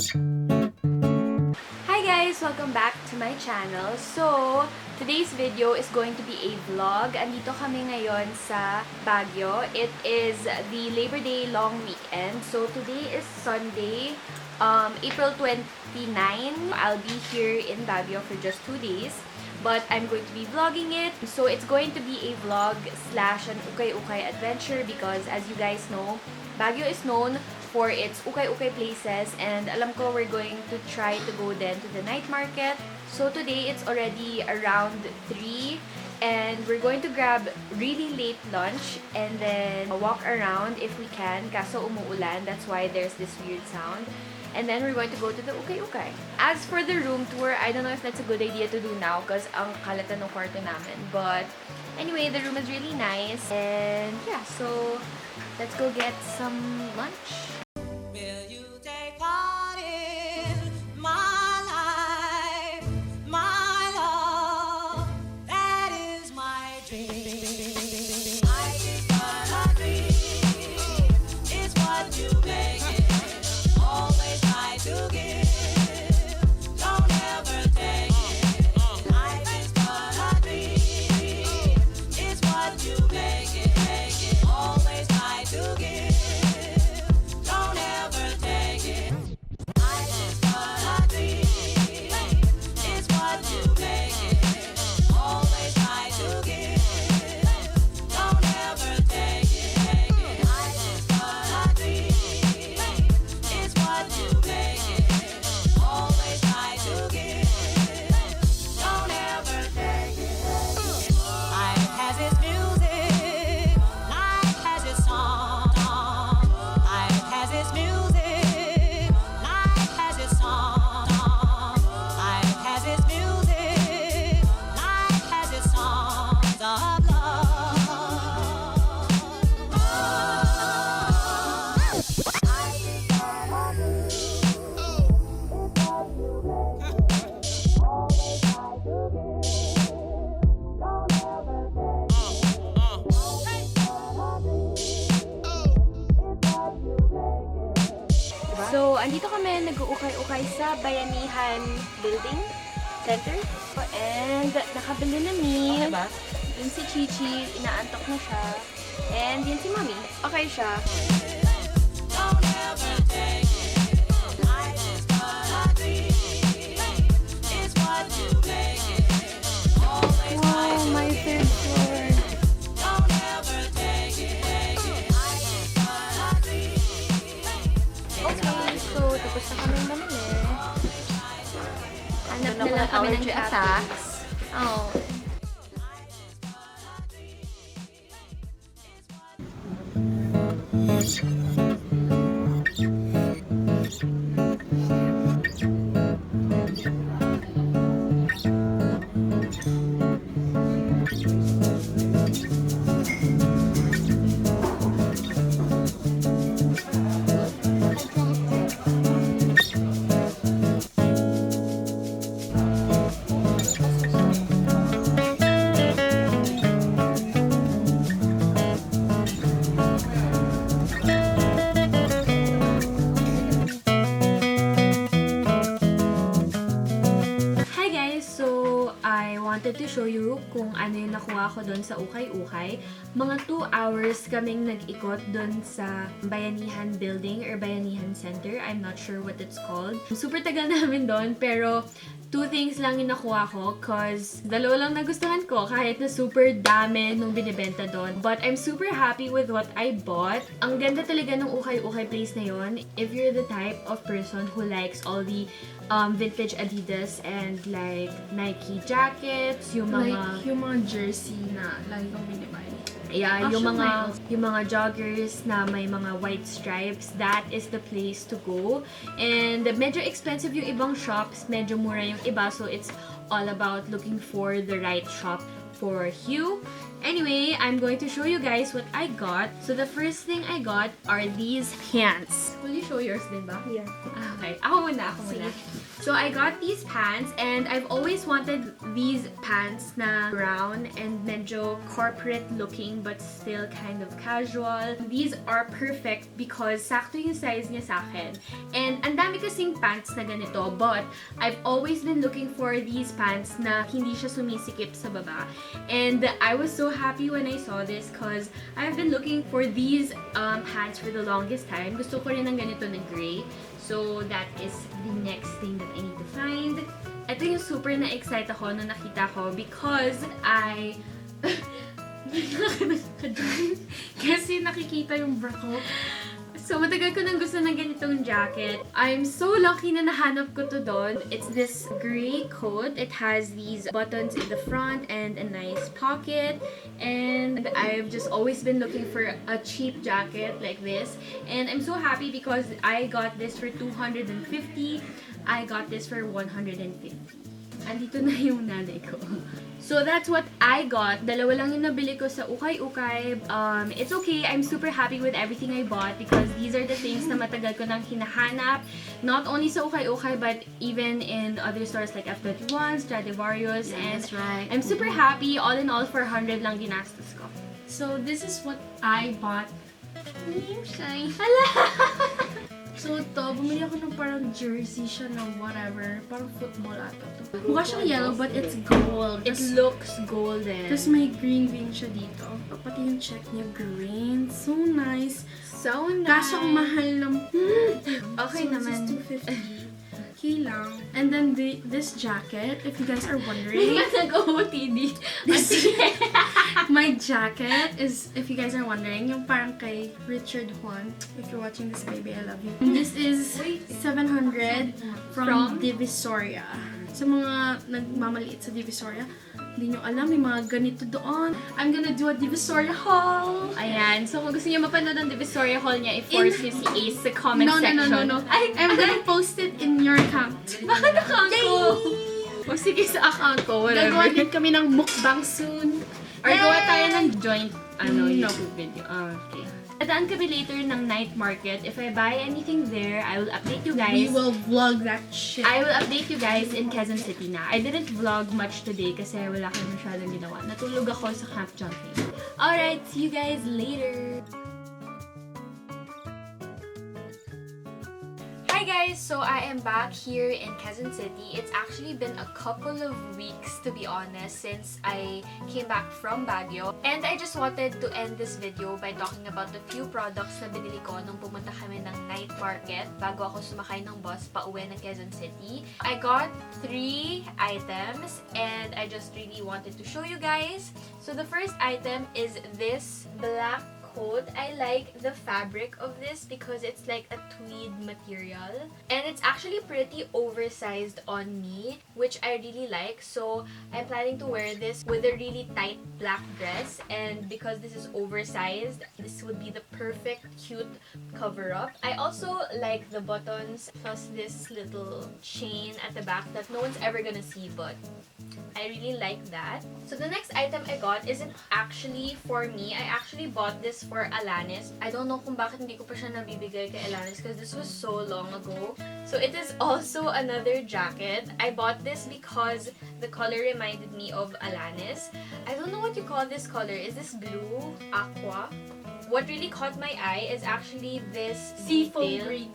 Hi guys! Welcome back to my channel. So, today's video is going to be a vlog. Andito kami ngayon sa Baguio. It is the Labor Day long weekend. So, today is Sunday, April 29. I'll be here in Baguio for just 2 days. But I'm going to be vlogging it. So, it's going to be a vlog slash an Ukay Ukay adventure because as you guys know, Baguio is known for its Ukay Ukay places, and alam ko we're going to try to go then to the night market. So today it's already around 3 and we're going to grab really late lunch and then walk around if we can, kaso umuulan, that's why there's this weird sound. And then we're going to go to the Ukay Ukay. As for the room tour, I don't know if that's a good idea to do now because ang kalatan ng kwarto namin. But anyway, the room is really nice. And yeah, so let's go get some lunch. Will you take part in my life, my love? That is my dream. I is but a dream. It's what you make it. Always try to give. Don't ever take it. Life is but a dream. It's what you make it. Always try to give. So, andito kami nag-ukay-ukay sa Bayanihan Building Center. And nakabili na meal. Yun si Chichi, inaantok na siya. And yun si Mami. Okay siya. Wow, my third floor. Okay, so tapos na kami mamili. Hanap na lang kami ng toppings. Oh. Wanted to show you kung ano yung nakuha ko doon sa Ukay Ukay. Mga 2 hours kaming nag-ikot doon sa Bayanihan Building or Bayanihan Center. I'm not sure what it's called. Super tagal namin doon, pero 2 things lang yung nakuha ko cause 2 lang nagustuhan ko kahit na super dami nung binibenta doon. But I'm super happy with what I bought. Ang ganda talaga ng Ukay Ukay place na yon. If you're the type of person who likes all the vintage Adidas and like Nike jackets, yung mga jersey na lagi kong binibay. Yeah, yung mga joggers na may mga white stripes, that is the place to go. And medyo expensive yung ibang shops, medyo mura yung iba, so it's all about looking for the right shop for you. Anyway, I'm going to show you guys what I got. So the first thing I got are these pants. Will you show yours din ba? Yeah. Okay, ako muna. So I got these pants and I've always wanted these pants na brown and medyo corporate looking but still kind of casual. These are perfect because sakto yung size niya sa akin. And ang dami kasing pants na ganito, but I've always been looking for these pants na hindi siya sumisikip sa baba. And I was so happy when I saw this because I've been looking for these pants for the longest time. Gusto ko rin ng ganito na gray. So that is the next thing that I need to find. Ito yung super na-excite ako nung nakita ko because I... Kasi nakikita yung bra ko. So, matagal ko nang gusto ng ganitong jacket. I'm so lucky na nahanap ko to doon. It's this gray coat. It has these buttons in the front and a nice pocket. And I've just always been looking for a cheap jacket like this. And I'm so happy because I got this for 250. I got this for 150. Andito na yung nanay ko. So that's what I got. Dalawa lang yung nabili ko sa Ukay Ukay. It's okay. I'm super happy with everything I bought because these are the things na matagal ko nang hinahanap. Not only sa Ukay Ukay but even in other stores like F21, Stradivarius. And That's right. I'm super happy. All in all, 400 lang ginastos ko. So, this is what I bought. Hala! So, ito, bumili ako ng parang jersey siya na whatever. Parang football ata to. Mukha siyang yellow but it's gold. It looks golden. Tapos may green siya dito. Pati yung check niya green. So nice. So nice. Kaso ang mahal ng... Okay so, naman. This is 250. Okay lang. And then this jacket, if you guys are wondering... Nag-OOTD. My jacket is, if you guys are wondering, yung parang kay Richard Juan. If you're watching this, baby, I love you. This is 700 from Divisoria. Sa mga nagmamaliit sa Divisoria, hindi nyo alam, may mga ganito doon. I'm gonna do a Divisoria haul. Ayan. So, kung gusto niyo mapanood ang Divisoria Hall niya, i-force niyo si Ace sa comment section. No. I'm gonna post it in your account. Bakit account ko? O sige, sa account ko. Whatever. Gagawa din kami ng mukbang soon. Or gawa tayo ng joint No. YouTube video. Okay. Dadaan kami later ng night market. If I buy anything there, I will update you guys. We will vlog that shit. I will update you guys in Quezon City na. I didn't vlog much today kasi wala kami masyadong ginawa. Natulog ako sa camp jumping. Alright, see you guys later! Hi guys! So I am back here in Quezon City. It's actually been a couple of weeks, to be honest, since I came back from Baguio. And I just wanted to end this video by talking about the few products na binili ko nung pumunta kami ng night market bago ako sumakay ng bus pauwi ng Quezon City. I got 3 items and I just really wanted to show you guys. So the first item is this black coat. I like the fabric of this because it's like a tweed material and it's actually pretty oversized on me, which I really like. So I'm planning to wear this with a really tight black dress, and because this is oversized, this would be the perfect cute cover up. I also like the buttons plus this little chain at the back that no one's ever gonna see, but I really like that. So the next item I got isn't actually for me. I actually bought this for Alanis. I don't know kung bakit hindi ko pa siya nabibigay kay Alanis because this was so long ago. So it is also another jacket. I bought this because the color reminded me of Alanis. I don't know what you call this color. Is this blue? Aqua? What really caught my eye is actually this Seafoam detail. green.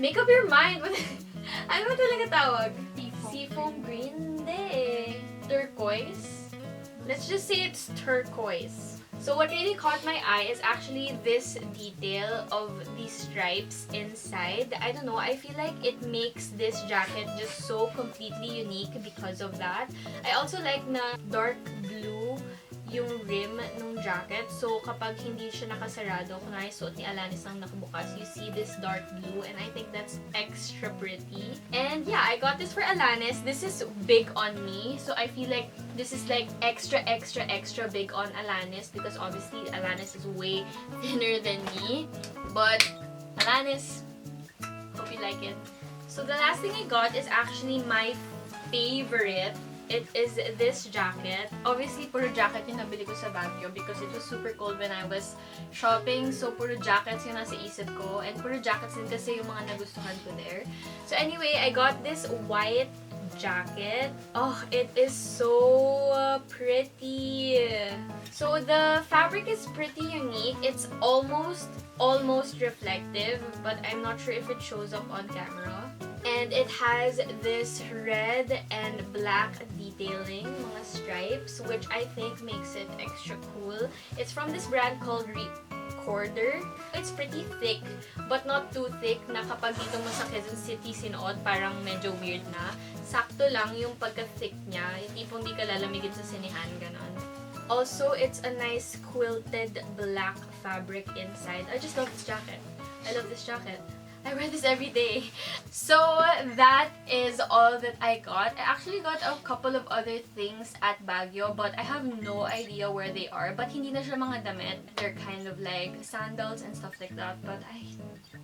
Make up your mind. Ano ba talaga tawag? Seafoam green? Hindi. Turquoise? Let's just say it's turquoise. So what really caught my eye is actually this detail of these stripes inside. I don't know, I feel like it makes this jacket just so completely unique because of that. I also like na dark blue yung rim ng jacket. So, kapag hindi siya nakasarado, kung suot ni Alanis ang nakabukas, you see this dark blue, and I think that's extra pretty. And yeah, I got this for Alanis. This is big on me, so I feel like this is like extra big on Alanis because obviously Alanis is way thinner than me. But, Alanis, hope you like it. So, the last thing I got is actually my favorite. it is this jacket. Obviously, puro jacket yung nabili ko sa Baguio because it was super cold when I was shopping. So, puro jackets yung nasa isip ko. And puro jackets din kasi yung mga nagustuhan ko there. So, anyway, I got this white jacket. Oh, it is so pretty. So the fabric is pretty unique. It's almost reflective, but I'm not sure if it shows up on camera. And it has this red and black detailing, mga stripes, which I think makes it extra cool. It's from this brand called Recorder. It's pretty thick, but not too thick na kapag dito mo sa Quezon City sinuot, parang medyo weird na. Sakto lang yung pagka-thick niya, yung tipong di ka lalamigin sa sinihan, ganon. Also, it's a nice quilted black fabric inside. I just love this jacket. I love this jacket. I wear this every day. So that is all that I got. I actually got a couple of other things at Baguio, but I have no idea where they are. But hindi na siya mga damit. They're kind of like sandals and stuff like that, but I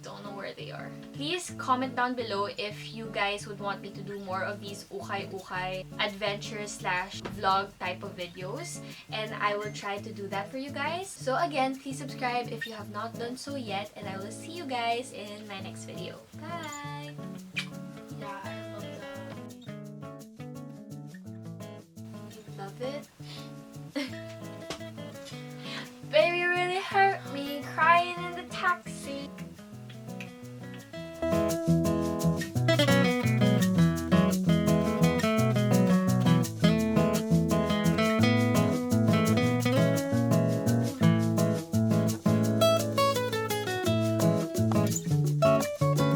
don't know where they are. Please comment down below if you guys would want me to do more of these Ukay Ukay adventure / vlog type of videos, and I will try to do that for you guys. So again, please subscribe if you have not done so yet, and I will see you guys in my next video. Bye! Yeah, I love that. You love it?